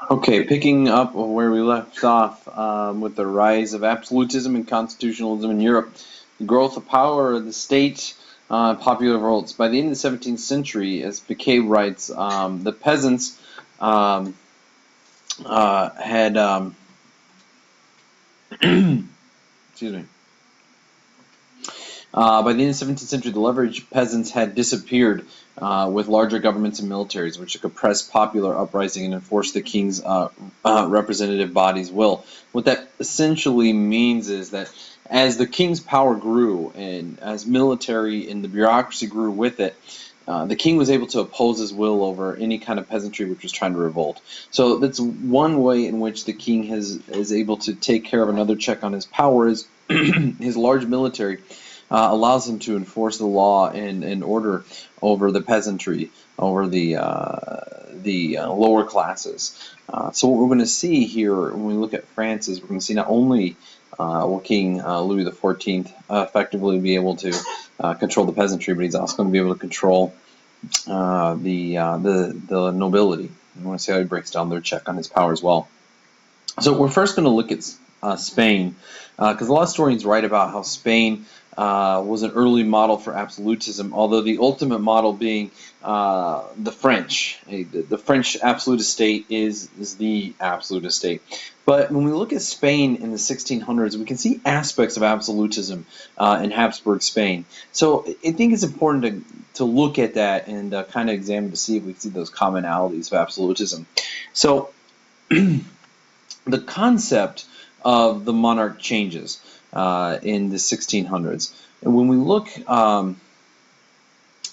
Okay, picking up where we left off with the rise of absolutism and constitutionalism in Europe, the growth of power of the state, popular revolts. By the end of the 17th century, as Piquet writes, the peasants um, had, excuse me, by the end of the 17th century, the leveraged peasants had disappeared with larger governments and militaries, which suppress popular uprising and enforce the king's representative body's will. What that essentially means is that as the king's power grew and as military and the bureaucracy grew with it, the king was able to oppose his will over any kind of peasantry which was trying to revolt. So that's one way in which the king is able to take care of another check on his power is his large military allows him to enforce the law and order over the peasantry, over the lower classes. So what we're going to see here when we look at France is we're going to see not only will King Louis XIV effectively be able to control the peasantry, but he's also going to be able to control the nobility. And we're going to see how he breaks down their check on his power as well. So we're first going to look at Spain, because a lot of historians write about how Spain was an early model for absolutism, although the ultimate model being the French. The French absolutist state is the absolutist state. But when we look at Spain in the 1600s, we can see aspects of absolutism in Habsburg Spain. So I think it's important to look at that and kind of examine to see if we can see those commonalities of absolutism. So the concept of the monarch changes in the 1600s. And when we look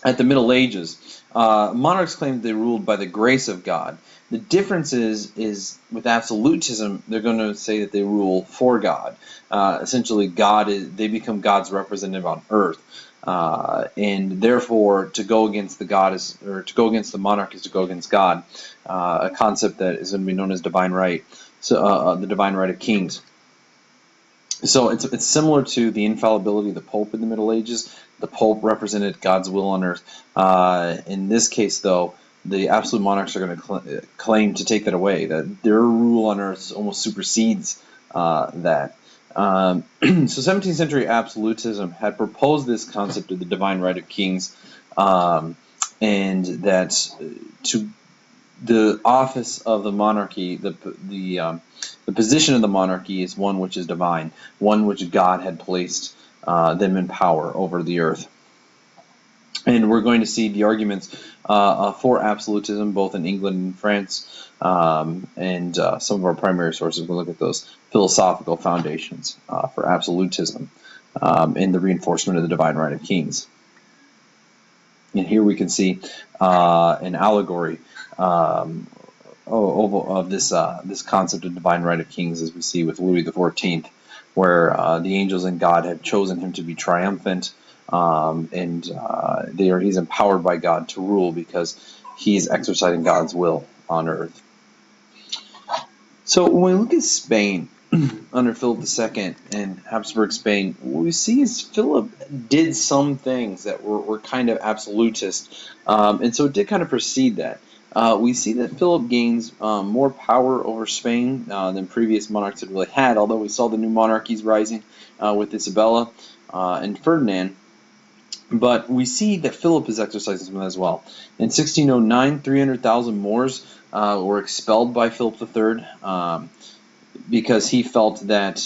at the Middle Ages, monarchs claimed they ruled by the grace of God. The difference is with absolutism, they're going to say that they rule for God. Essentially, they become God's representative on earth. And therefore, to go against the to go against the monarch is to go against God, a concept that is going to be known as divine right. So the divine right of kings. So it's similar to the infallibility of the Pope in the Middle Ages. The Pope represented God's will on earth. In this case, though, the absolute monarchs are going to claim to take that away. That their rule on earth almost supersedes that. So 17th century absolutism had proposed this concept of the divine right of kings, and that to the office of the monarchy, the position of the monarchy is one which is divine, one which God had placed them in power over the earth. And we're going to see the arguments for absolutism both in England and France, and some of our primary sources will look at those philosophical foundations for absolutism and the reinforcement of the divine right of kings. And here we can see an allegory of this concept of divine right of kings, as we see with Louis XIV, where the angels and God have chosen him to be triumphant, and he's empowered by God to rule because he's exercising God's will on earth. So when we look at Spain under Philip II and Habsburg Spain, what we see is Philip did some things that were kind of absolutist, and so it did kind of precede that. We see that Philip gains more power over Spain than previous monarchs had really had, although we saw the new monarchies rising with Isabella and Ferdinand. But we see that Philip is exercising some of that as well. In 1609, 300,000 Moors were expelled by Philip III because he felt that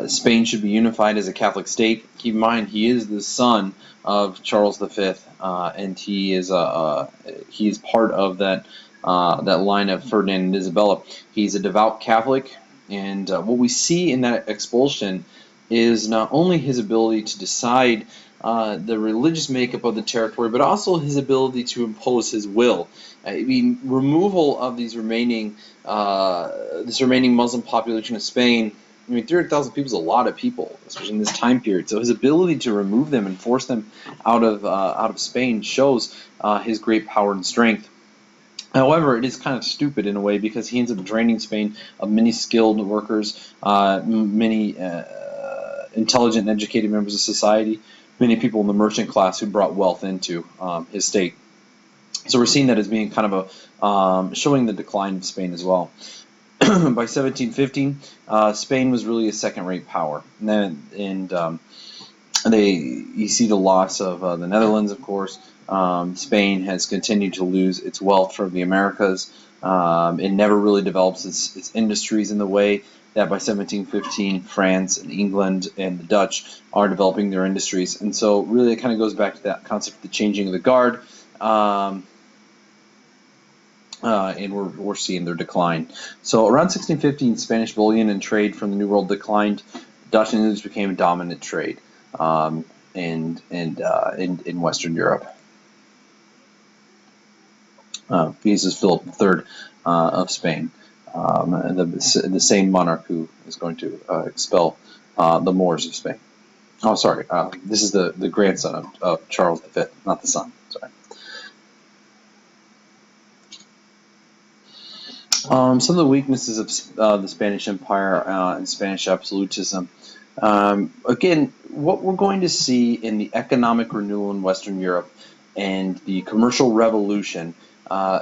Spain should be unified as a Catholic state. Keep in mind, he is the son of Charles V, and he is part of that line of Ferdinand and Isabella. He's a devout Catholic, and what we see in that expulsion is not only his ability to decide the religious makeup of the territory, but also his ability to impose his will. I mean, removal of this remaining Muslim population of Spain. I mean, 300,000 people is a lot of people, especially in this time period. So his ability to remove them and force them out of Spain shows his great power and strength. However, it is kind of stupid in a way because he ends up draining Spain of many skilled workers, many intelligent and educated members of society, many people in the merchant class who brought wealth into his state. So we're seeing that as being kind of showing the decline of Spain as well. By 1715, Spain was really a second-rate power, you see the loss of the Netherlands, of course. Spain has continued to lose its wealth from the Americas. It never really develops its industries in the way that by 1715 France and England and the Dutch are developing their industries. And so really it kind of goes back to that concept of the changing of the guard. And we're seeing their decline. So around 1615, Spanish bullion and trade from the New World declined. Dutch and English became a dominant trade in Western Europe. This is Philip III of Spain, the same monarch who is going to expel the Moors of Spain. Oh, sorry. This is the grandson of Charles V, not the son. Sorry. Some of the weaknesses of the Spanish Empire and Spanish absolutism. Again, what we're going to see in the economic renewal in Western Europe and the commercial revolution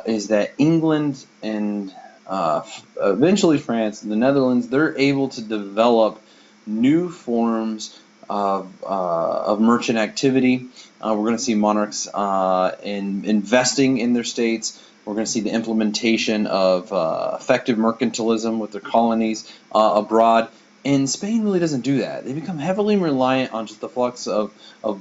is that England and eventually France and the Netherlands, they're able to develop new forms of merchant activity. We're going to see monarchs investing in their states. We're going to see the implementation of effective mercantilism with their colonies abroad. And Spain really doesn't do that. They become heavily reliant on just the flux of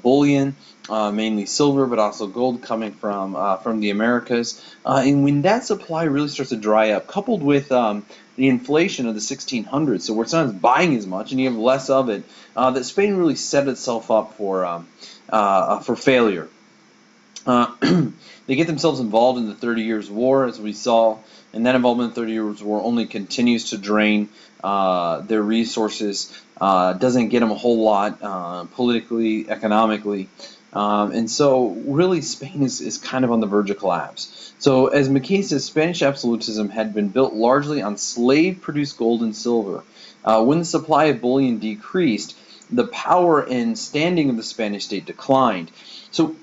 bullion, mainly silver, but also gold coming from the Americas. And when that supply really starts to dry up, coupled with the inflation of the 1600s, so where it's not buying as much and you have less of it, that Spain really set itself up for failure. They get themselves involved in the 30 Years' War, as we saw, and that involvement in the 30 Years' War only continues to drain their resources, doesn't get them a whole lot politically, economically, and so really Spain is kind of on the verge of collapse. So as McKay says, Spanish absolutism had been built largely on slave-produced gold and silver. When the supply of bullion decreased, the power and standing of the Spanish state declined. So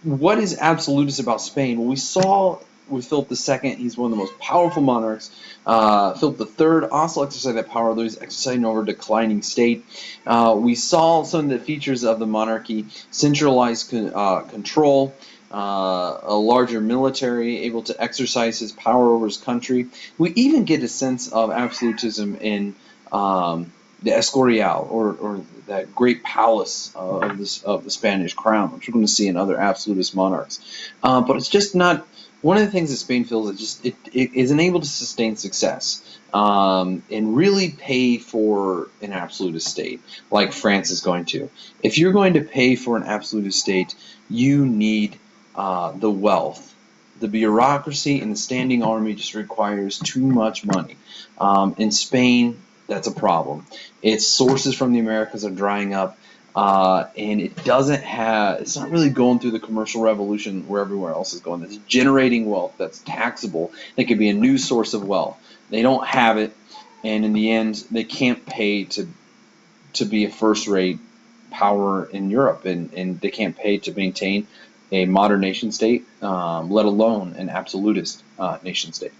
what is absolutist about Spain? Well, we saw with Philip II, he's one of the most powerful monarchs. Philip III also exercised that power, though he's exercising over a declining state. We saw some of the features of the monarchy: centralized control, a larger military, able to exercise his power over his country. We even get a sense of absolutism in the Escorial, or that great palace of the Spanish crown, which we're going to see in other absolutist monarchs. But it's just not. One of the things that Spain feels is just it isn't able to sustain success and really pay for an absolutist state like France is going to. If you're going to pay for an absolutist state, you need the wealth. The bureaucracy and the standing army just requires too much money. In Spain, that's a problem. Its sources from the Americas are drying up, and it's not really going through the commercial revolution where everywhere else is going. It's generating wealth that's taxable. That could be a new source of wealth. They don't have it, and in the end, they can't pay to be a first-rate power in Europe, and they can't pay to maintain a modern nation state, let alone an absolutist nation state.